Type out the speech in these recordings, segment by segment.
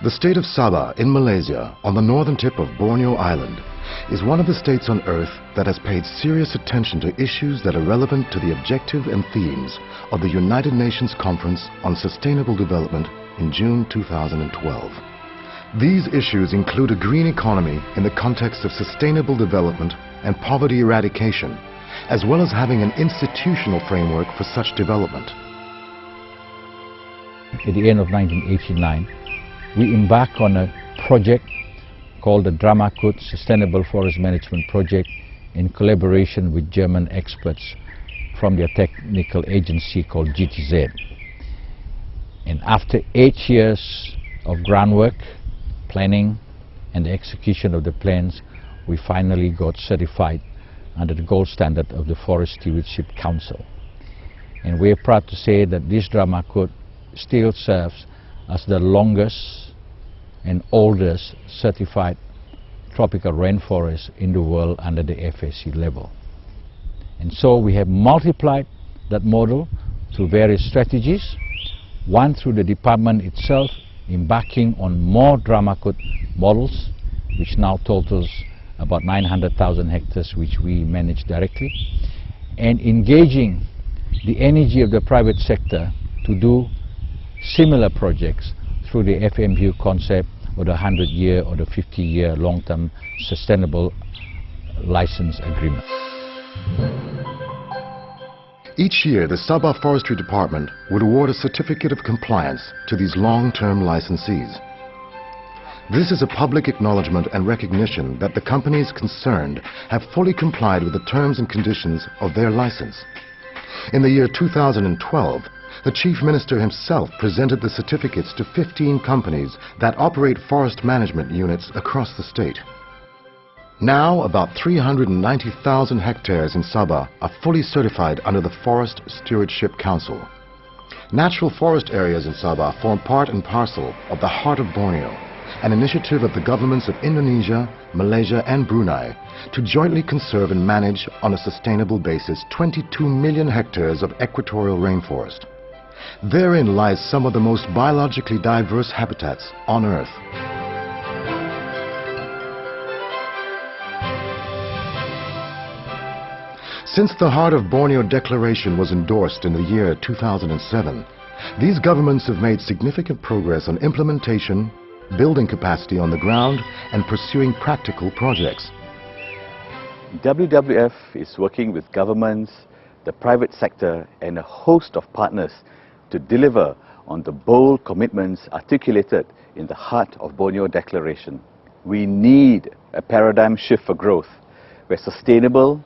The state of Sabah in Malaysia, on the northern tip of Borneo Island, is one of the states on Earth that has paid serious attention to issues that are relevant to the objective and themes of the United Nations Conference on Sustainable Development in June 2012. These issues include a green economy in the context of sustainable development and poverty eradication, as well as having an institutional framework for such development. At the end of 1989, we embarked on a project called the Dramakut Sustainable Forest Management Project in collaboration with German experts from their technical agency called GTZ. And after 8 years of groundwork, planning and the execution of the plans, we finally got certified under the gold standard of the Forest Stewardship Council. And we are proud to say that this Dramakut still serves as the longest and oldest certified tropical rainforest in the world under the FSC level. And so we have multiplied that model through various strategies, one through the department itself embarking on more Dramakut models, which now totals about 900,000 hectares which we manage directly, and engaging the energy of the private sector to do similar projects through the FMU concept or the 100-year or the 50-year long-term sustainable license agreement. Each year, the Sabah Forestry Department would award a certificate of compliance to these long-term licensees. This is a public acknowledgement and recognition that the companies concerned have fully complied with the terms and conditions of their license. In the year 2012, the Chief Minister himself presented the certificates to 15 companies that operate forest management units across the state. Now, about 390,000 hectares in Sabah are fully certified under the Forest Stewardship Council. Natural forest areas in Sabah form part and parcel of the Heart of Borneo, an initiative of the governments of Indonesia, Malaysia and Brunei to jointly conserve and manage on a sustainable basis 22 million hectares of equatorial rainforest. Therein lies some of the most biologically diverse habitats on Earth. Since the Heart of Borneo Declaration was endorsed in the year 2007, these governments have made significant progress on implementation, building capacity on the ground, and pursuing practical projects. WWF is working with governments, the private sector, and a host of partners to deliver on the bold commitments articulated in the Heart of Borneo Declaration. We need a paradigm shift for growth, where sustainable,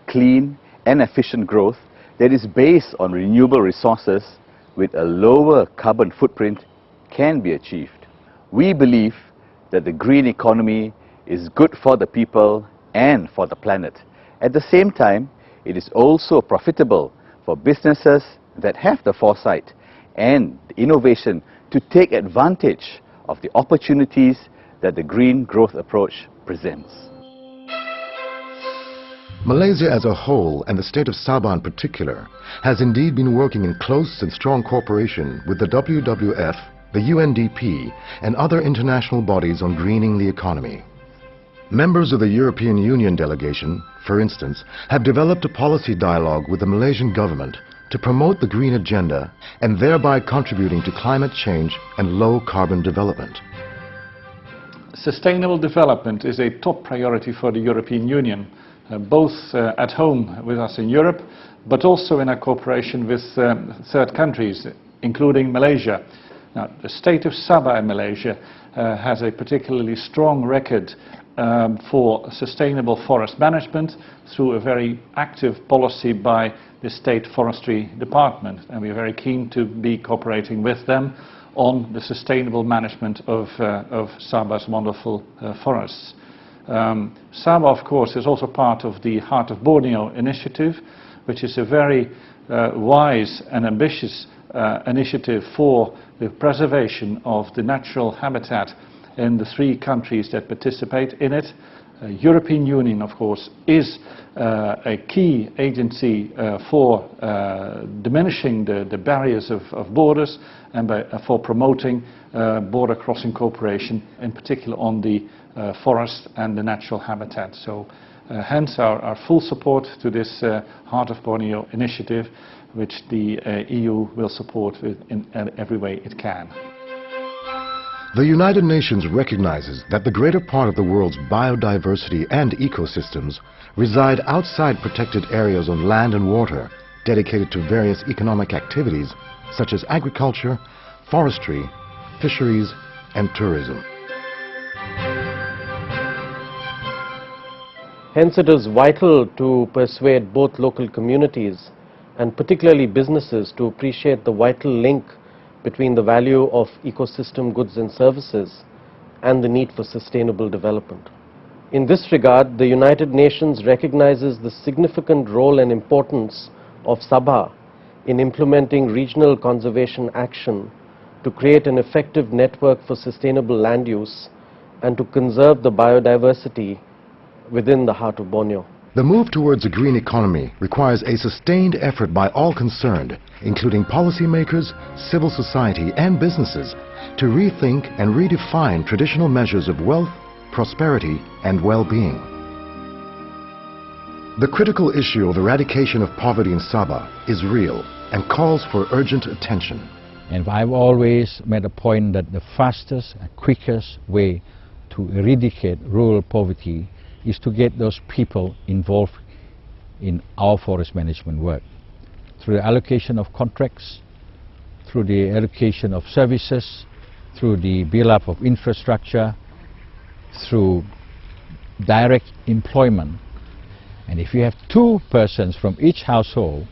clean and efficient growth that is based on renewable resources with a lower carbon footprint can be achieved. We believe that the green economy is good for the people and for the planet. At the same time, it is also profitable for businesses that have the foresight and the innovation to take advantage of the opportunities that the green growth approach presents. Malaysia as a whole, and the state of Sabah in particular, has indeed been working in close and strong cooperation with the WWF, the UNDP, and other international bodies on greening the economy. Members of the European Union delegation, for instance, have developed a policy dialogue with the Malaysian government to promote the green agenda and thereby contributing to climate change and low carbon development. Sustainable development is a top priority for the European Union, both at home with us in Europe, but also in our cooperation with third countries, including Malaysia. Now, the state of Sabah in Malaysia has a particularly strong record for sustainable forest management through a very active policy by the State Forestry Department, and we are very keen to be cooperating with them on the sustainable management of Sabah's wonderful forests. Sabah, of course, is also part of the Heart of Borneo initiative, which is a very wise and ambitious initiative for the preservation of the natural habitat in the 3 countries that participate in it, European Union, of course, is a key agency for diminishing the barriers of borders and for promoting border crossing cooperation, in particular on the forest and the natural habitat. So hence our full support to this Heart of Borneo initiative, which the EU will support in every way it can. The United Nations recognizes that the greater part of the world's biodiversity and ecosystems reside outside protected areas on land and water dedicated to various economic activities such as agriculture, forestry, fisheries, and tourism. Hence, it is vital to persuade both local communities and particularly businesses to appreciate the vital link between the value of ecosystem goods and services and the need for sustainable development. In this regard, the United Nations recognizes the significant role and importance of Sabah in implementing regional conservation action to create an effective network for sustainable land use and to conserve the biodiversity within the Heart of Borneo. The move towards a green economy requires a sustained effort by all concerned, including policymakers, civil society and businesses, to rethink and redefine traditional measures of wealth, prosperity and well-being. The critical issue of eradication of poverty in Sabah is real and calls for urgent attention. And I've always made a point that the fastest and quickest way to eradicate rural poverty is to get those people involved in our forest management work. Through the allocation of contracts, through the allocation of services, through the build-up of infrastructure, through direct employment. And if you have 2 persons from each household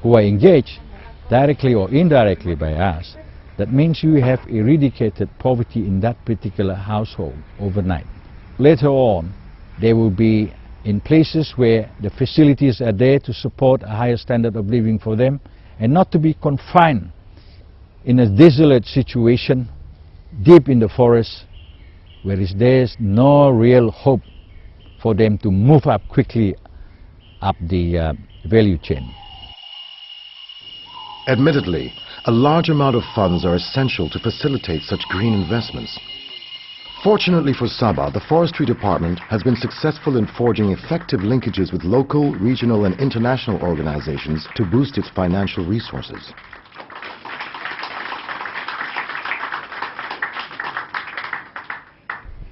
who are engaged directly or indirectly by us, that means you have eradicated poverty in that particular household overnight. Later on, they will be in places where the facilities are there to support a higher standard of living for them and not to be confined in a desolate situation deep in the forest where there's no real hope for them to move up quickly up the value chain. Admittedly, a large amount of funds are essential to facilitate such green investments. Fortunately for Sabah, the Forestry Department has been successful in forging effective linkages with local, regional and international organizations to boost its financial resources.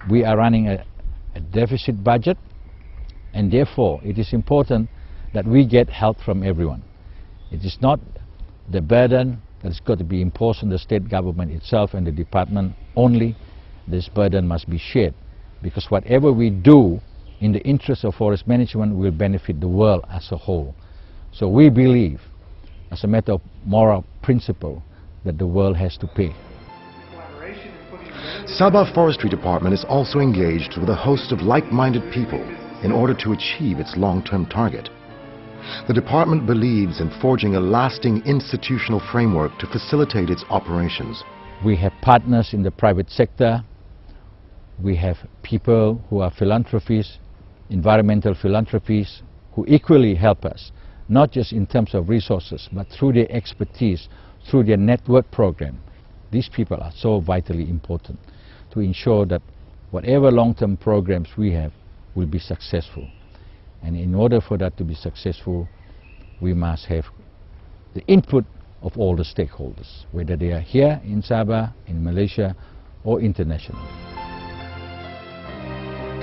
We are running a deficit budget, and therefore it is important that we get help from everyone. It is not the burden that's got to be imposed on the state government itself and the department only. This burden must be shared, because whatever we do in the interest of forest management will benefit the world as a whole. So we believe, as a matter of moral principle, that the world has to pay. Sabah Forestry Department is also engaged with a host of like-minded people in order to achieve its long-term target. The department believes in forging a lasting institutional framework to facilitate its operations. We have partners in the private sector. We have people who are philanthropists, environmental philanthropists, who equally help us, not just in terms of resources, but through their expertise, through their network program. These people are so vitally important to ensure that whatever long-term programs we have will be successful. And in order for that to be successful, we must have the input of all the stakeholders, whether they are here in Sabah, in Malaysia, or internationally.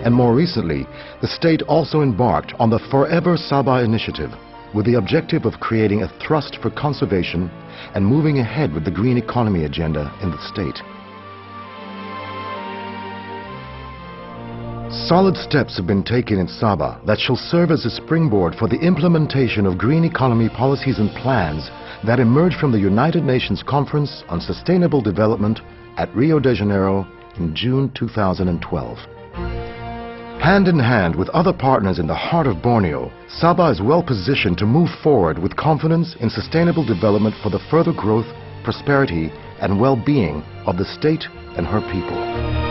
And more recently, the state also embarked on the Forever Sabah initiative with the objective of creating a thrust for conservation and moving ahead with the green economy agenda in the state. Solid steps have been taken in Sabah that shall serve as a springboard for the implementation of green economy policies and plans that emerge from the United Nations Conference on Sustainable Development at Rio de Janeiro in June 2012. Hand in hand with other partners in the heart of Borneo, Sabah is well positioned to move forward with confidence in sustainable development for the further growth, prosperity and well-being of the state and her people.